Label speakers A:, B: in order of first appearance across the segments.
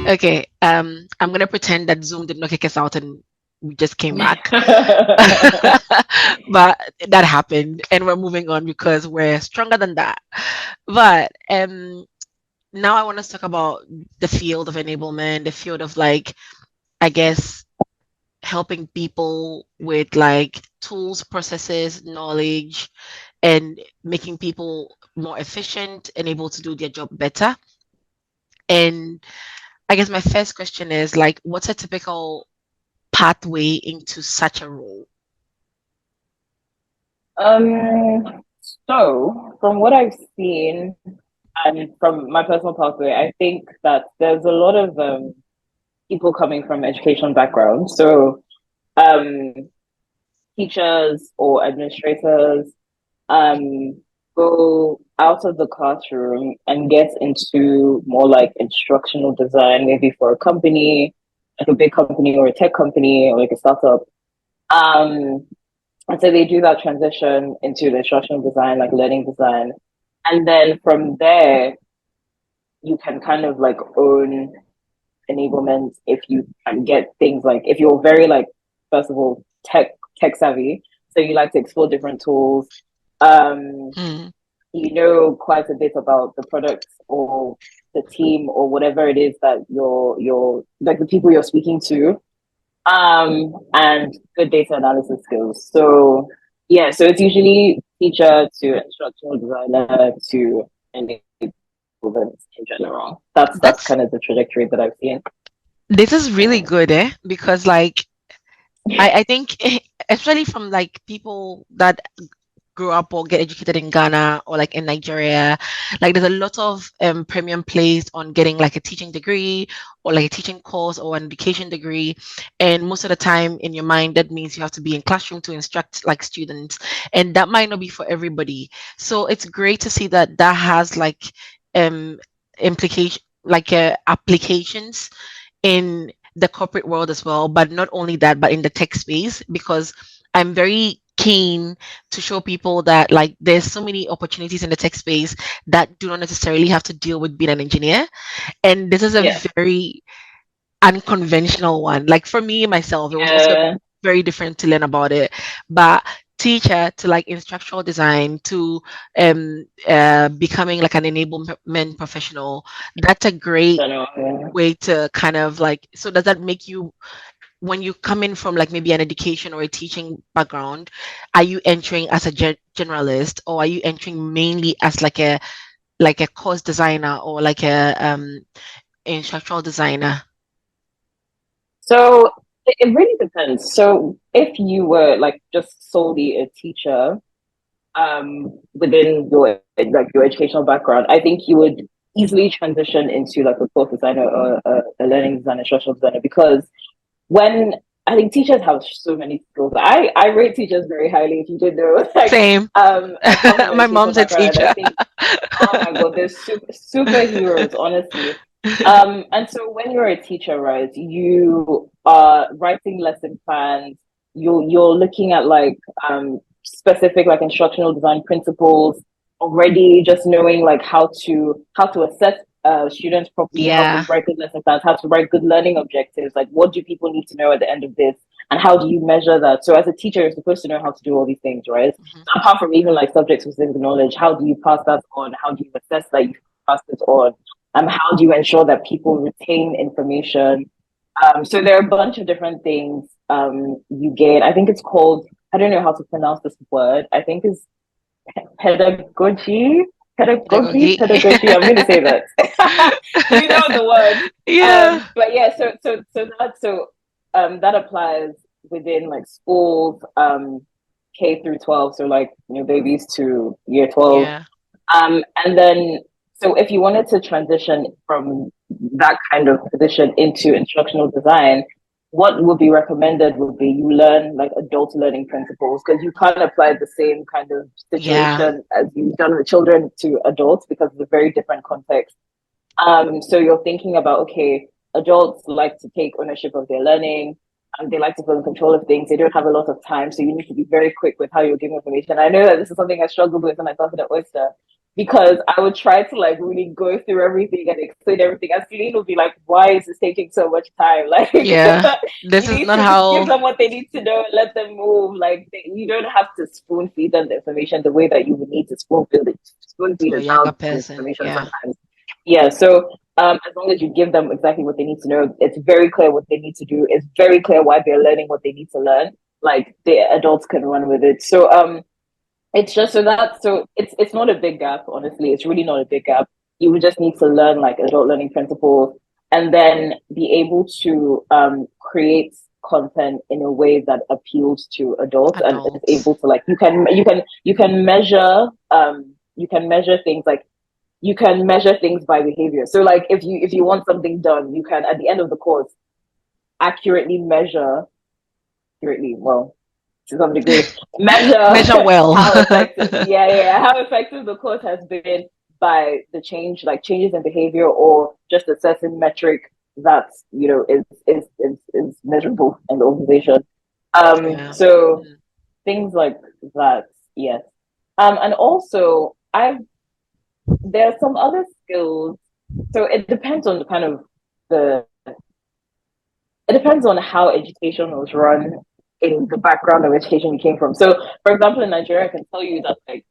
A: Okay. I'm gonna pretend that Zoom did not kick us out and we just came back. But that happened and we're moving on because we're stronger than that. But now I want to talk about the field of enablement, the field of like, I guess, helping people with like tools, processes, knowledge, and making people more efficient and able to do their job better. And I guess my first question is like, what's a typical pathway into such a role?
B: So from what I've seen and from my personal pathway, I think that there's a lot of people coming from education backgrounds. So um, teachers or administrators um, go out of the classroom and get into more like instructional design, maybe for a company, like a big company or a tech company or like a startup. Um, and so they do that transition into the instructional design, like learning design. And then from there, you can kind of like own enablement if you can get things like if you're very like first of all tech savvy, so you like to explore different tools, um,
A: Mm,
B: you know quite a bit about the products or the team or whatever it is that you're like the people you're speaking to, and good data analysis skills. So yeah, so it's usually teacher to instructional designer to enablement in general. That's
A: that's
B: kind of the trajectory that I've seen.
A: this is really good, eh? Because like I think especially from like people that grew up or get educated in Ghana or like in Nigeria, like there's a lot of premium placed on getting like a teaching degree or like a teaching course or an education degree. And most of the time in your mind, that means you have to be in classroom to instruct like students. And that might not be for everybody. So it's great to see that that has like um implication like applications in the corporate world as well, but not only that, but in the tech space, because I'm very keen to show people that like there's so many opportunities in the tech space that do not necessarily have to deal with being an engineer. And this is a
B: Yeah.
A: very unconventional one. Like for me myself, it was also
B: Yeah.
A: very different to learn about it. But teacher to like instructional design to becoming like an enablement professional, that's a great
B: General, yeah.
A: way to kind of like, so does that make you, when you come in from like maybe an education or a teaching background, are you entering as a generalist, or are you entering mainly as like a course designer or like a instructional designer?
B: So it really depends. So if you were like just solely a teacher, within your like your educational background, I think you would easily transition into like a course designer or a learning designer, instructional designer, because when I think teachers have so many skills. I rate teachers very highly. If you did know, like
A: Same.
B: I come from an
A: My
B: educational
A: mom's a
B: background, and I
A: teacher.
B: think, oh my God, they're superheroes, honestly. And so when you're a teacher, right, you are writing lesson plans. You're looking at like specific like instructional design principles already, just knowing like how to assess students properly, how to
A: Yeah.
B: write good lesson plans, how to write good learning objectives. Like, what do people need to know at the end of this, and how do you measure that? So, as a teacher, you're supposed to know how to do all these things, right?
A: Mhm.
B: So apart from even like subject specific knowledge, how do you pass that on? How do you assess that you pass it on? How do you ensure that people retain information? So there are a bunch of different things you gain. I think it's called, I don't know how to pronounce this word. I think it's pedagogy, pedagogy,
A: Pedagogy.
B: pedagogy. I'm going to say that. You know the word.
A: Yeah.
B: But yeah, so that applies within like schools, K through 12. So like babies to year 12.
A: Yeah.
B: And then so if you wanted to transition from that kind of position into instructional design, what would be recommended would be you learn like adult learning principles, because you can't apply the same kind of
A: Yeah.
B: situation as you've done with children to adults, because it's a very different context. So you're thinking about, okay, adults like to take ownership of their learning. They like to feel in control of things. They don't have a lot of time, so you need to be very quick with how you're giving information. I know that this is something I struggled with when I started at Oyster, because I would try to like really go through everything and explain everything. And Celine would be like, "Why is this taking so much time? Like,
A: Yeah. This
B: you
A: is
B: need
A: not
B: to just give
A: how
B: them what they need to know and let them move. Like, you don't have to spoon feed them the information the way that you would need to spoon feed
A: to a
B: a
A: younger
B: child the
A: person.
B: information
A: Yeah.
B: sometimes. Yeah. So as long as you give them exactly what they need to know, it's very clear what they need to do. It's very clear why they're learning what they need to learn. Like the adults can run with it. So it's just so it's not a big gap, honestly. It's really not a big gap. You would just need to learn like adult learning principles and then be able to create content in a way that appeals to adults and is
A: Adults.
B: able to like you can measure things like you can measure things by behavior. So like if you want something done, you can at the end of the course accurately measure accurately, well, to some degree,
A: Measure
B: measure
A: well.
B: how effective, how effective the course has been by the changes in behavior or just a certain metric that is measurable in the organization.
A: Yeah.
B: So
A: Mm.
B: things like that, yes. And also there are some other skills. So it depends on the kind of the it depends on how education was run in the background of education you came from. So, for example, in Nigeria, I can tell you that like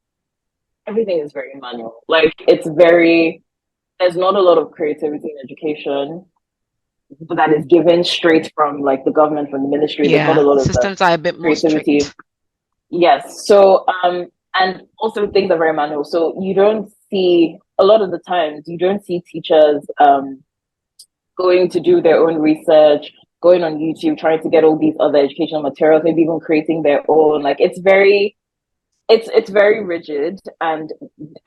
B: everything is very manual. Like there's not a lot of creativity in education that is given straight from like the government, from the ministry. There's not a
A: Yeah.
B: lot of
A: Systems are a bit more
B: creativity.
A: strict.
B: Yes. So, and also things are very manual. So you don't see a lot of the times you don't see teachers going to do their own research, going on YouTube, trying to get all these other educational materials, maybe even creating their own. Like it's very rigid, and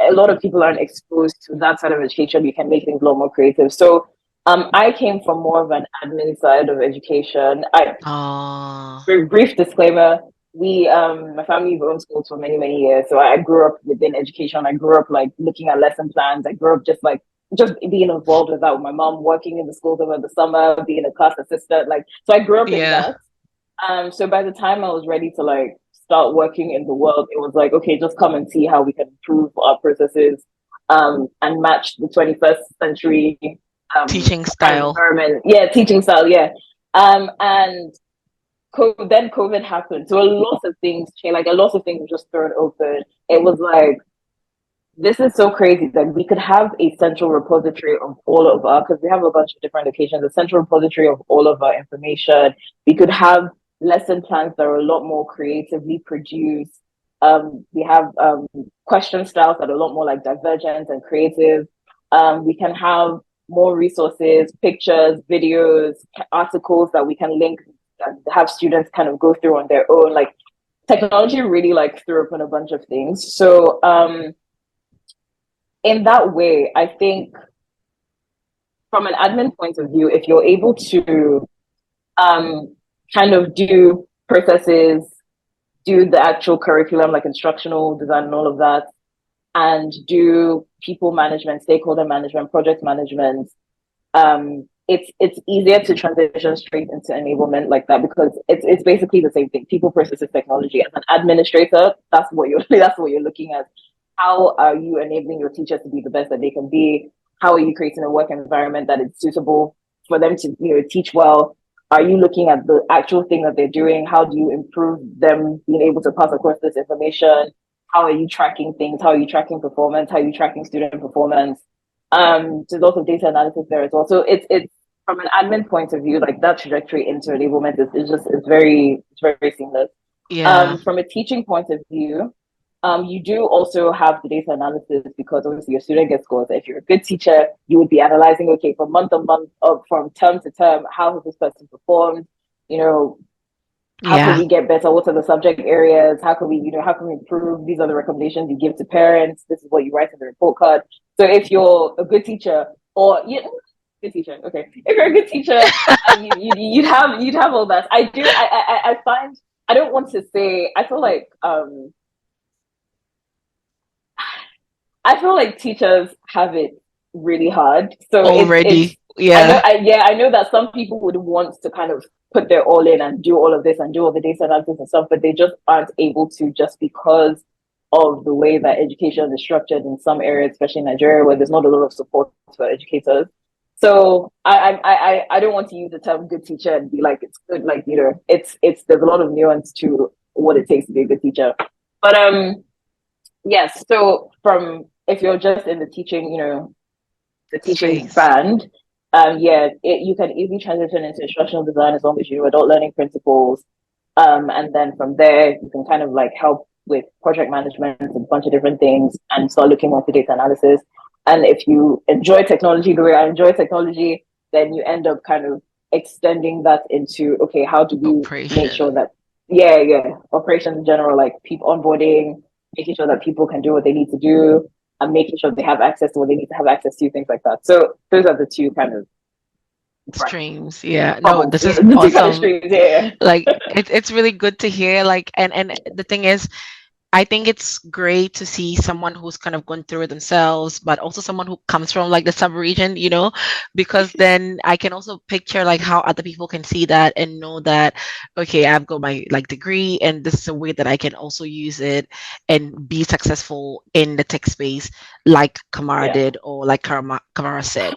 B: a lot of people aren't exposed to that side of education. You can make things a lot more creative. So I came from more of an admin side of education. I
A: Oh,
B: brief disclaimer, we my family owned schools for many years, so I grew up within education. I grew up like looking at lesson plans. I grew up just being involved with that, with my mom working in the schools over the summer, being a class assistant. Like, so I grew up in
A: yeah.
B: that. So by the time I was ready to like start working in the world, it was like, okay, just come and see how we can improve our processes and match the 21st century
A: Teaching
B: kind of
A: style.
B: environment. Yeah, teaching style, yeah. And then COVID happened. So a lot of things changed. Like a lot of things were just thrown open. It was like, this is so crazy that we could have a central repository of all of our, because we have a bunch of different locations, a central repository of all of our information. We could have lesson plans that are a lot more creatively produced. We have question styles that are a lot more like divergent and creative. We can have more resources, pictures, videos, articles that we can link and have students kind of go through on their own. Like technology really like threw open a bunch of things. So in that way, I think from an admin point of view, if you're able to um, kind of do processes, do the actual curriculum, like instructional design and all of that, and do people management, stakeholder management, project management, it's easier to transition straight into enablement like that because it's basically the same thing. People, processes, technology. As an administrator, that's what you're looking at. How are you enabling your teachers to be the best that they can be? How are you creating a work environment that is suitable for them to teach well? Are you looking at the actual thing that they're doing? How do you improve them being able to pass across this information? How are you tracking things? How are you tracking performance? How are you tracking student performance? There's also data analysis there as well. So it's from an admin point of view, like that trajectory into enablement it's very seamless.
A: Yeah.
B: From a teaching point of view, you do also have the data analysis because obviously your student gets scores. If you're a good teacher, you would be analyzing, okay, from month to month, from term to term, how has this person performed? You know, how can
A: Yeah.
B: we get better? What are the subject areas? How can we improve? These are the recommendations you give to parents. This is what you write in the report card. So if you're a good teacher or good teacher, okay. If you're a good teacher, you'd have all that. I find I don't want to say I feel like teachers have it really hard. So it's
A: Already. Yeah.
B: I know that some people would want to kind of put their all in and do all of this and do all the data analysis and stuff, but they just aren't able to just because of the way that education is structured in some areas, especially in Nigeria, where there's not a lot of support for educators. So I don't want to use the term good teacher and be like it's good, like it's there's a lot of nuance to what it takes to be a good teacher. But yes, so from if you're just in the teaching, the teaching
A: Space.
B: band, you can easily transition into instructional design as long as you know adult learning principles. And then from there, you can kind of like help with project management and a bunch of different things and start looking more to data analysis. And if you enjoy technology the way I enjoy technology, then you end up kind of extending that into, okay, how do we make sure
A: Operation.
B: that, operations in general, like people onboarding, making sure that people can do what they need to do, and making sure they have access to what they need to have access to, things like that. So those are the two kind of
A: Streams. Yeah. No,
B: bubbles.
A: this
B: Yeah,
A: is
B: the two kind of
A: awesome.
B: streams. Yeah.
A: Like it's really good to hear. Like and the thing is, I think it's great to see someone who's kind of gone through it themselves, but also someone who comes from like the sub-region, because then I can also picture like how other people can see that and know that, okay, I've got my like degree and this is a way that I can also use it and be successful in the tech space like Kamara
B: Yeah.
A: did or like Kamara said.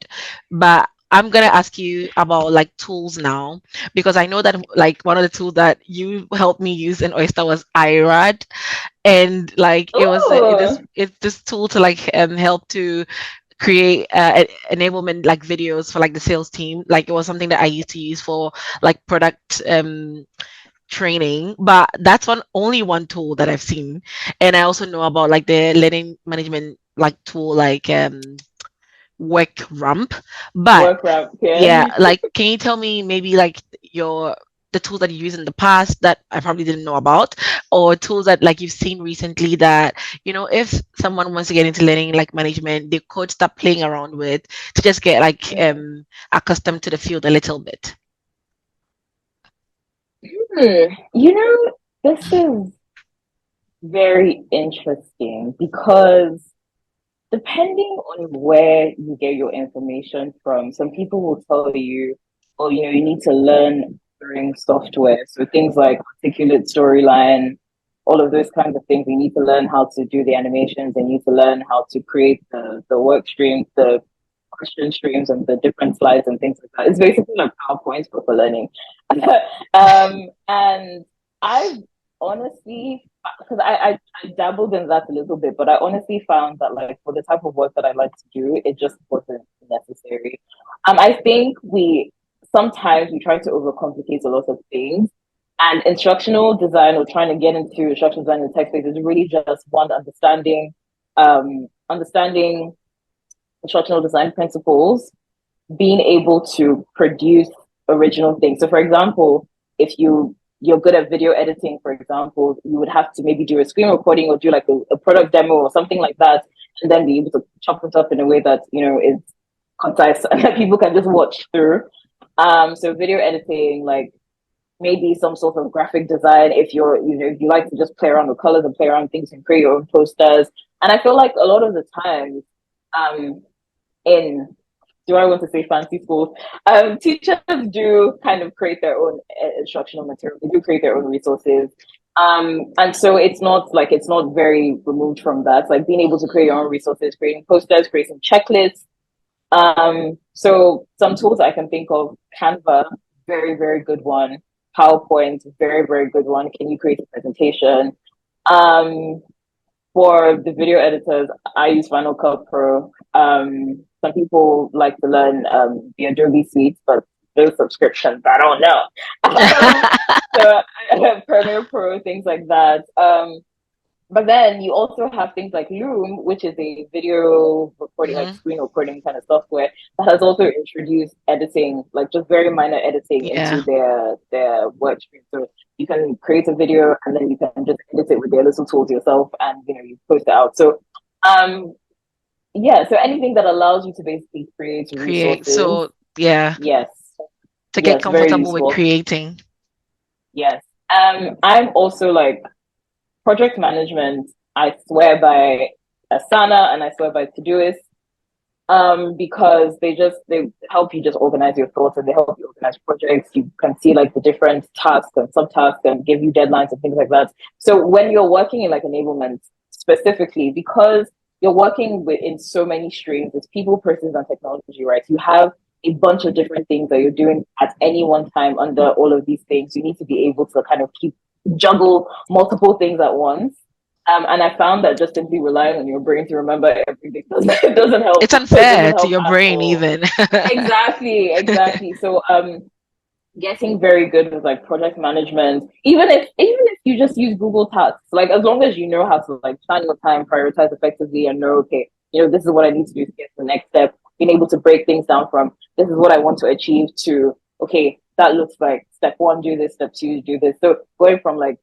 A: But I'm gonna ask you about like tools now because I know that like one of the tools that you helped me use in Oyster was IRAD, and like it was
B: Ooh.
A: it's this tool to like help to create enablement like videos for like the sales team. Like it was something that I used to use for like product training, but that's only one tool that I've seen. And I also know about like the learning management like tool like work ramp. But
B: Work ramp. Yeah.
A: yeah, like can you tell me maybe like the tools that you used in the past that I probably didn't know about, or tools that like you've seen recently that, if someone wants to get into learning like management, they could start playing around with to just get like accustomed to the field a little bit.
B: You know, this is very interesting because depending on where you get your information from, some people will tell you, oh, you need to learn during software. So things like articulate storyline, all of those kinds of things. You need to learn how to do the animations. You need to learn how to create the work streams, the question streams, and the different slides and things like that. It's basically like PowerPoint but for learning. And I've honestly, because I dabbled in that a little bit, but I honestly found that like for the type of work that I like to do, it just wasn't necessary. I think we sometimes we try to overcomplicate a lot of things. And instructional design or trying to get into instructional design in the tech space is really just one understanding instructional design principles, being able to produce original things. So for example, if you're good at video editing, for example, you would have to maybe do a screen recording or do like a product demo or something like that, and then be able to chop it up in a way that is concise and that people can just watch through. So video editing, like maybe some sort of graphic design if if you like to just play around with colors and play around with things and create your own posters. And I feel like a lot of the time, um, in do I want to say fancy schools? Teachers do kind of create their own instructional material. They do create their own resources. And so it's not very removed from that. Like being able to create your own resources, creating posters, creating checklists. So some tools I can think of: Canva, very, very good one. PowerPoint, very, very good one. Can you create a presentation? Um, for the video editors, I use Final Cut Pro. Some people like to learn the Adobe Suite, but those subscriptions, I don't know. So Premiere Pro, things like that. But then you also have things like Loom, which is a video recording, like
A: Hmm.
B: screen recording kind of software that has also introduced editing, like just very minor editing into
A: Yeah,
B: their work stream. So you can create a video and then you can just edit it with their little tools yourself, and you post it out. So um so anything that allows you to basically create
A: create.
B: resources,
A: So yeah,
B: yes,
A: to get
B: very
A: comfortable with
B: useful.
A: creating.
B: Yes. I'm also like project management, I swear by Asana and I swear by Todoist, because they help you just organize your thoughts and they help you organize projects. You can see like the different tasks and subtasks and give you deadlines and things like that. So when you're working in like enablement specifically, because you're working with in so many streams, it's people, persons, and technology, right? You have a bunch of different things that you're doing at any one time under all of these things. You need to be able to kind of juggle multiple things at once. And I found that just simply relying on your brain to remember everything doesn't help.
A: It's
B: It
A: unfair
B: doesn't
A: to
B: help
A: your
B: at
A: brain
B: all.
A: even.
B: Exactly. So getting very good with like project management, even if you just use Google Tasks, like as long as you know how to like plan your time, prioritize effectively, and know, okay, this is what I need to do to get to the next step. Being able to break things down from this is what I want to achieve to, okay, that looks like step one, do this, step two, do this. So going from like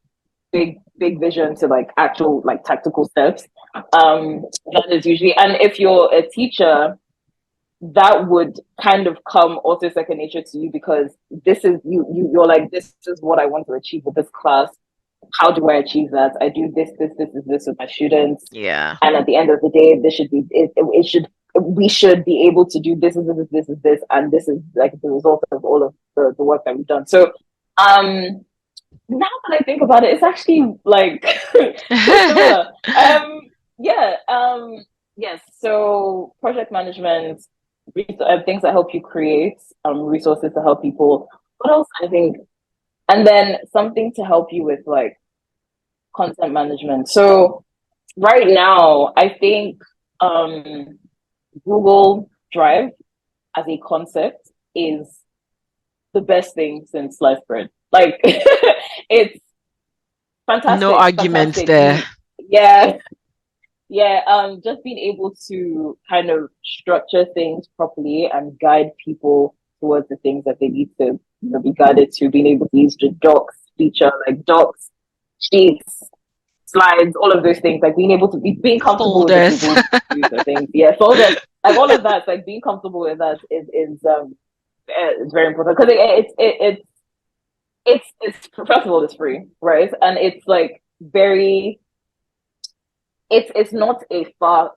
B: big vision to like actual like tactical steps. That is usually, and if you're a teacher, that would kind of come also second nature to you, because this is you're like, this is what I want to achieve with this class. How do I achieve that? I do this with my students.
A: Yeah.
B: And at the end of the day, this should be it should we should be able to do this, and this is like the result of all of the work that we've done. So now that I think about it, it's actually like so similar. Yeah. Yes. So project management, things that help you create resources to help people. What else? I think, and then something to help you with like content management. So right now, I think Google Drive as a concept is the best thing since sliced bread. Like it's
A: No
B: fantastic,
A: arguments
B: fantastic.
A: there.
B: Yeah, yeah. Just being able to kind of structure things properly and guide people towards the things that they need to be guided to. Being able to use the docs feature, like docs, sheets, slides, all of those things. Like being able to being comfortable with the
A: Folders.
B: Google user things. Yeah, folders, like all of that. Like being comfortable with that is very important, because it's first of all, it's free, right? And it's like very it's not a far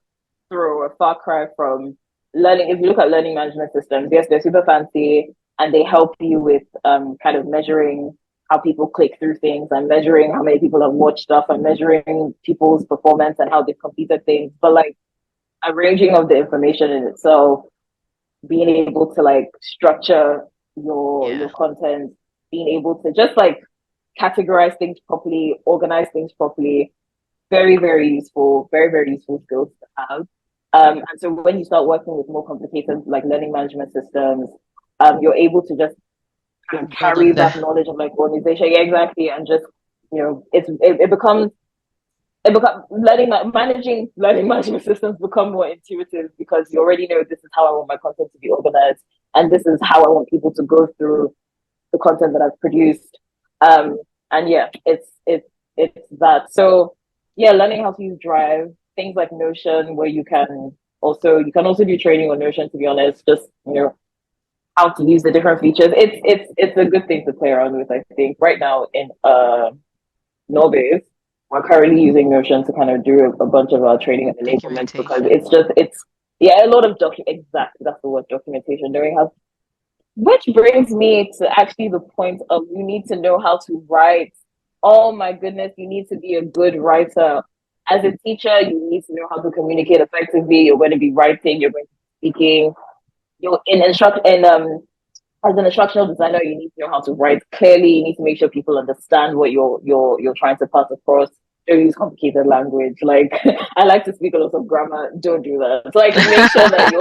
B: throw or far cry from learning. If you look at learning management systems, yes, they're super fancy and they help you with kind of measuring how people click through things and measuring how many people have watched stuff and measuring people's performance and how they've completed things. But like arranging of the information in itself, being able to like structure
A: Yeah.
B: your content, being able to just like categorize things properly, organize things properly, very useful, very useful skills to have. And so when you start working with more complicated like learning management systems, you're able to just kind of
A: Build
B: carry
A: on the
B: that knowledge of like organization, yeah, exactly, and just it becomes managing learning management systems become more intuitive, because you already know this is how I want my content to be organized, and this is how I want people to go through the content that I've produced. And yeah, it's that. So yeah, learning how to use Drive, things like Notion, where you can also do training on Notion. To be honest, just how to use the different features. It's a good thing to play around with. I think right now in Norbase, we're currently using Notion to kind of do a bunch of our training and enablement, because
A: documentation.
B: it's yeah, a lot of exactly, that's the word, documentation, knowing how, which brings me to actually the point of you need to know how to write. Oh my goodness, you need to be a good writer. As a teacher, you need to know how to communicate effectively. You're going to be writing, you're going to be speaking. You're in instruct and as an instructional designer, you need to know how to write clearly. You need to make sure people understand what you're trying to pass across. Don't use complicated language. Like I like to speak a lot of grammar. Don't do that. Like make sure that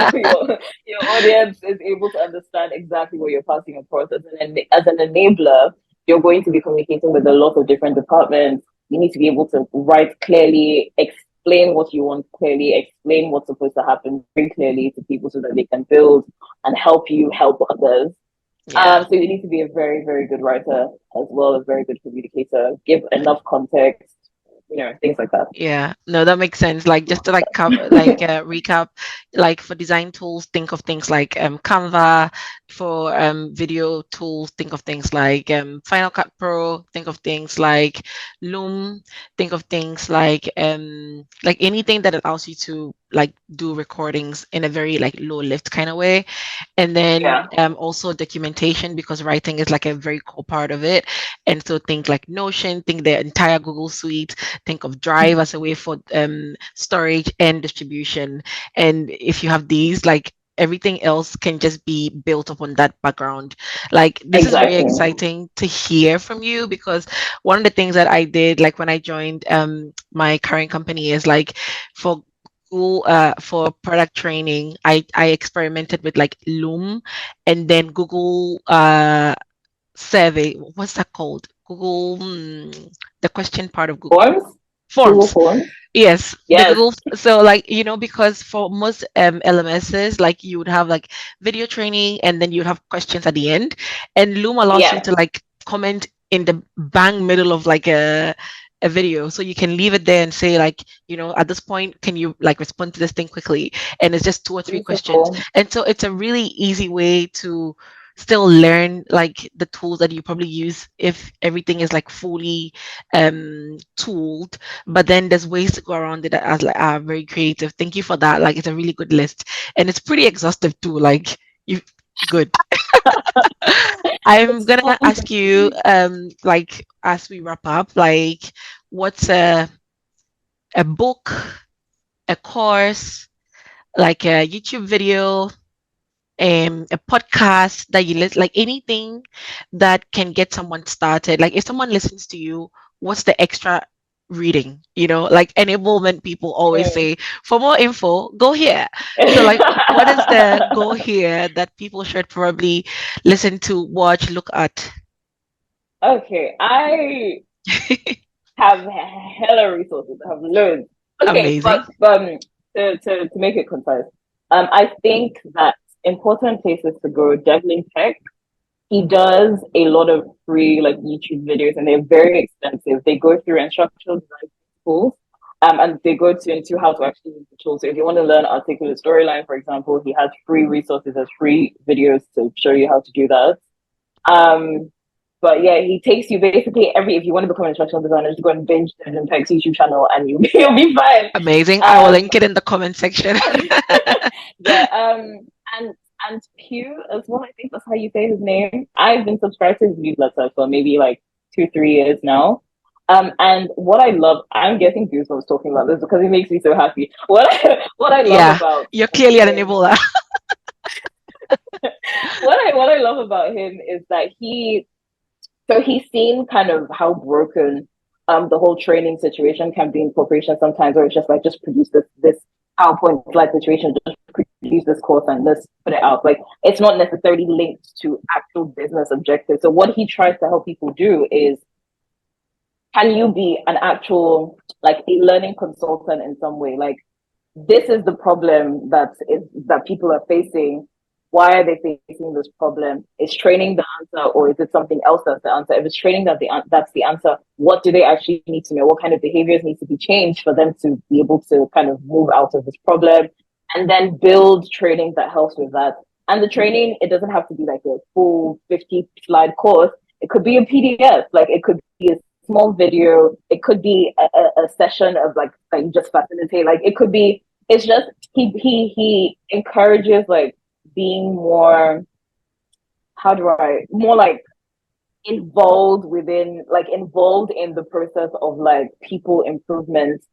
B: your audience is able to understand exactly what you're passing across. As an enabler, you're going to be communicating with a lot of different departments. You need to be able to write clearly, explain what you want clearly, explain what's supposed to happen very clearly to people, so that they can build and help you help others.
A: Yeah.
B: So you need to be a very good writer as well, a very good communicator, give enough context, things like that.
A: Yeah, no, that makes sense. Like just to like cover, like recap, like for design tools, think of things like Canva. For video tools, think of things like Final Cut Pro. Think of things like Loom. Think of things like anything that allows you to like do recordings in a very like low lift kind of way. And then
B: Yeah.
A: also documentation, because writing is like a very core part of it. And so think like Notion, think the entire Google Suite, think of Drive as a way for storage and distribution. And if you have these, like everything else can just be built upon that background. Like this is very
B: Exactly.
A: exciting to hear from you, because one of the things that I did like when I joined my current company is like for Google for product training, I experimented with like Loom, and then Google survey. What's that called? Google, the question part of Google
B: Forms? Google
A: Forms.
B: Forms?
A: Yes, the
B: Yes.
A: Google. So like, because for most LMSs, like you would have like video training and then you'd have questions at the end. And Loom allows you
B: Yeah.
A: to like comment in the bang middle of like a video. So you can leave it there and say like, at this point, can you like respond to this thing quickly? And it's just 2 or 3 questions.
B: Beautiful.
A: And so it's a really easy way to still learn like the tools that you probably use if everything is like fully tooled, but then there's ways to go around it that are very creative. Thank you for that. Like it's a really good list, and it's pretty exhaustive too. Like you, good. I'm
B: It's
A: gonna
B: fun.
A: ask you, like as we wrap up, like what's a book, a course, like a YouTube video, a podcast that you listen, like anything that can get someone started. Like if someone listens to you, what's the extra reading? Like enablement people always
B: Mm.
A: say, for more info, go here. So like what is the go here that people should probably listen to, watch, look at?
B: Okay, I have hella resources. I have loads. Okay,
A: Amazing.
B: but to make it concise, I think that important places to go, Devlin Tech, he does a lot of free like YouTube videos, and they're very expensive. They go through instructional design tools, and they go into how to actually use the tool. So if you want to learn articulate storyline, for example, he has free resources as free videos to show you how to do that. Um, but yeah, he takes you basically if you want to become an instructional designer, just go and binge Devin Peck's YouTube channel and you'll be fine.
A: Amazing. I will
B: Um,
A: link it in the comment section.
B: yeah, and and Q as well. I think that's how you say his name. I've been subscribed to his newsletter for maybe like 2, 3 years now. And what I love, I'm getting goosebumps talking about this because it makes me so happy. What I love
A: Yeah,
B: about
A: you're clearly an
B: him,
A: enabler.
B: what I love about him is that he's seen kind of how broken the whole training situation can be in corporations sometimes, where it's just like just produce this PowerPoint slide situation, just produce this course and let's put it out. Like it's not necessarily linked to actual business objectives. So what he tries to help people do is, can you be an actual like a learning consultant in some way? Like this is the problem that people are facing. Why are they facing this problem? Is training the answer, or is it something else that's the answer? If it's training that's the answer, what do they actually need to know? What kind of behaviors need to be changed for them to be able to kind of move out of this problem? And then build training that helps with that. And the training, it doesn't have to be like a full 50 slide course. It could be a PDF, like it could be a small video, it could be a session of like just facilitate, like it could be, it's just he encourages like being more, how do I, more like involved in the process of like people improvement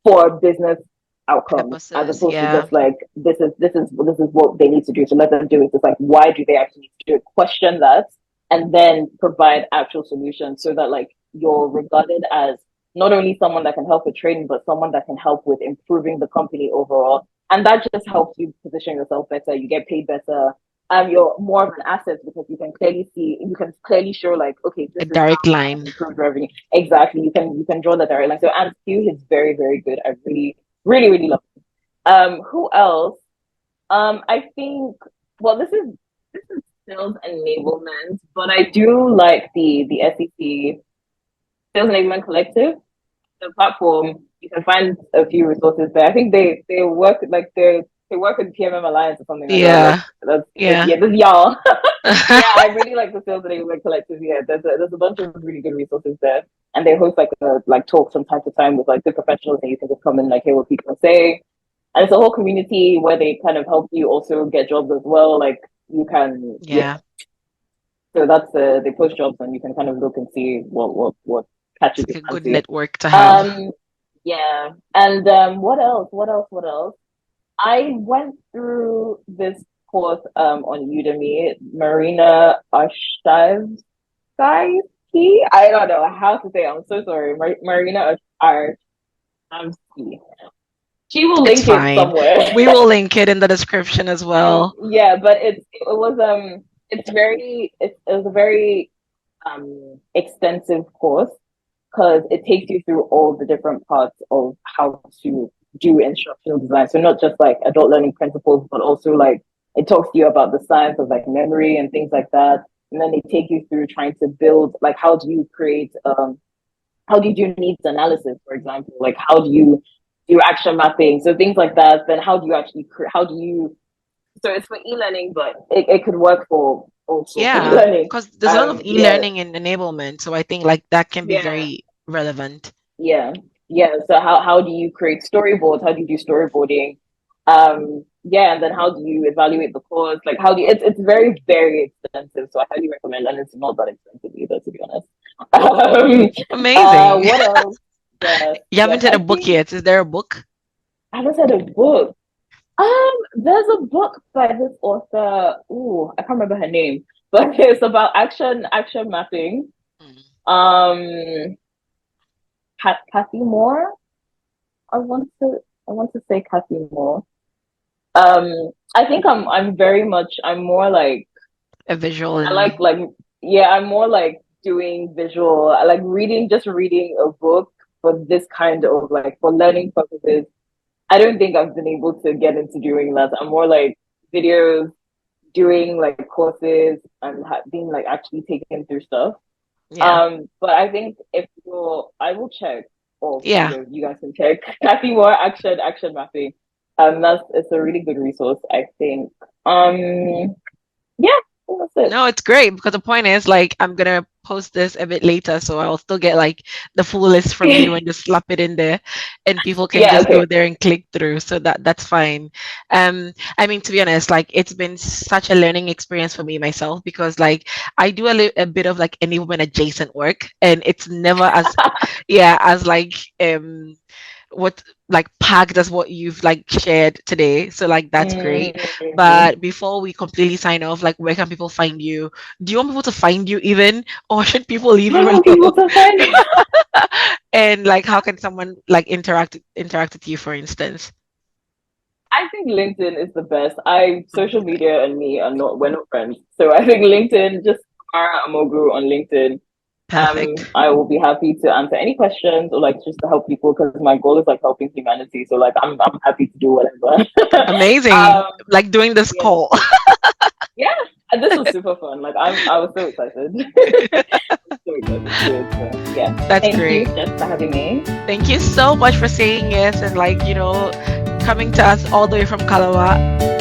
B: for business outcomes, as
A: Purposes,
B: opposed to
A: yeah.
B: just like this is what they need to do, so let them do it. It's like, why do they actually need to do it? Question that, and then provide actual solutions, so that like you're regarded as not only someone that can help with training, but someone that can help with improving the company overall. And that just helps you position yourself better. You get paid better. You're more of an asset because you can clearly show like, okay,
A: A
B: this is how
A: direct
B: we have
A: line.
B: improved revenue. Exactly. You can draw that direct line. So and Q is very, very good. I really, really, really love it. Who else? I think, well, this is sales enablement, but I do like the SEC Sales Enablement Collective, the platform. You can find a few resources there. I think they work like they work with PMM Alliance or something like that.
A: Yeah,
B: That's
A: yeah.
B: yeah, this is y'all. Yeah, I really like the Sales Enablement Collective. Yeah, there's a bunch of really good resources there, and they host like talks from time to time with like good professionals, and you can just come and like hear what people say. And it's a whole community where they kind of help you also get jobs as well. Like you can, yeah.
A: Yeah,
B: So that's they post jobs and you can kind of look and see what
A: it's
B: catches
A: like
B: your
A: a good
B: fancy.
A: network to have.
B: Um, yeah. And what else? What else? What else? I went through this course on Udemy, Marina Ashtaevsky. I don't know how to say it. I'm so sorry. Marina Ashtaevsky. She will
A: It's
B: link it
A: fine.
B: somewhere.
A: We will link it in the description as well.
B: Yeah, but it was a very extensive course because it takes you through all the different parts of how to do instructional design. So not just like adult learning principles, but also like it talks to you about the science of like memory and things like that. And then they take you through trying to build like how do you do needs analysis, for example? Like how do you do action mapping? So things like that. Then how do you so it's for e-learning, but it could work for all sorts of
A: Yeah,
B: learning.
A: because there's a lot of
B: Yeah,
A: e-learning and enablement, so I think like that can be
B: yeah,
A: very relevant.
B: yeah, yeah. So how do you create storyboards? How do you do storyboarding? Yeah, and then how do you evaluate the course? Like how do you, it's very, very expensive. So I highly recommend, and it's not that expensive either, to be honest.
A: Amazing.
B: What else? Yes,
A: You haven't
B: yes.
A: read a
B: I
A: book
B: think
A: yet. Is there a book?
B: I haven't said a book. There's a book by this author. Ooh, I can't remember her name, but it's about action mapping.
A: Mm.
B: Um, Kathy Moore. I want to I want to say Kathy Moore. I think I'm more like
A: A visual
B: I
A: and
B: yeah, I'm more like doing visual. I like reading a book for this kind of like for learning purposes. I don't think I've been able to get into doing that. I'm more like videos, doing like courses and being like actually taken through stuff.
A: yeah.
B: But I think I will check, or
A: Yeah.
B: you guys can check Kathy Moore action mapping. It's a really good resource, I think. Yeah, I think that's it.
A: No, it's great because the point is like I'm gonna post this a bit later, so I'll still get like the full list from you and just slap it in there, and people can
B: Yeah,
A: just go
B: okay.
A: there and click through. So that's fine. I mean, to be honest, like it's been such a learning experience for me myself because like I do a bit of like enablement adjacent work, and it's never as yeah as like what like packed as what you've like shared today. So like that's great.
B: Mm,
A: But before we completely sign off, like where can people find you? Do you want people to find you even, or should people leave
B: I
A: you
B: want people
A: alone?
B: to find me.
A: And like how can someone like interact with you, for instance?
B: I think LinkedIn is the best. Social media and me are not we're not friends. So I think LinkedIn, just Kamara Amogu on LinkedIn.
A: Perfect.
B: I will be happy to answer any questions or like just to help people because my goal is like helping humanity. So like I'm happy to do whatever.
A: Amazing.
B: um,
A: Like doing this
B: yeah,
A: call.
B: yeah. And this was super fun. Like I was so excited. So excited to do it. So yeah.
A: That's
B: Thank you,
A: great.
B: Jess, for having me.
A: Thank you so much for saying yes and like, coming to us all the way from Kalawa.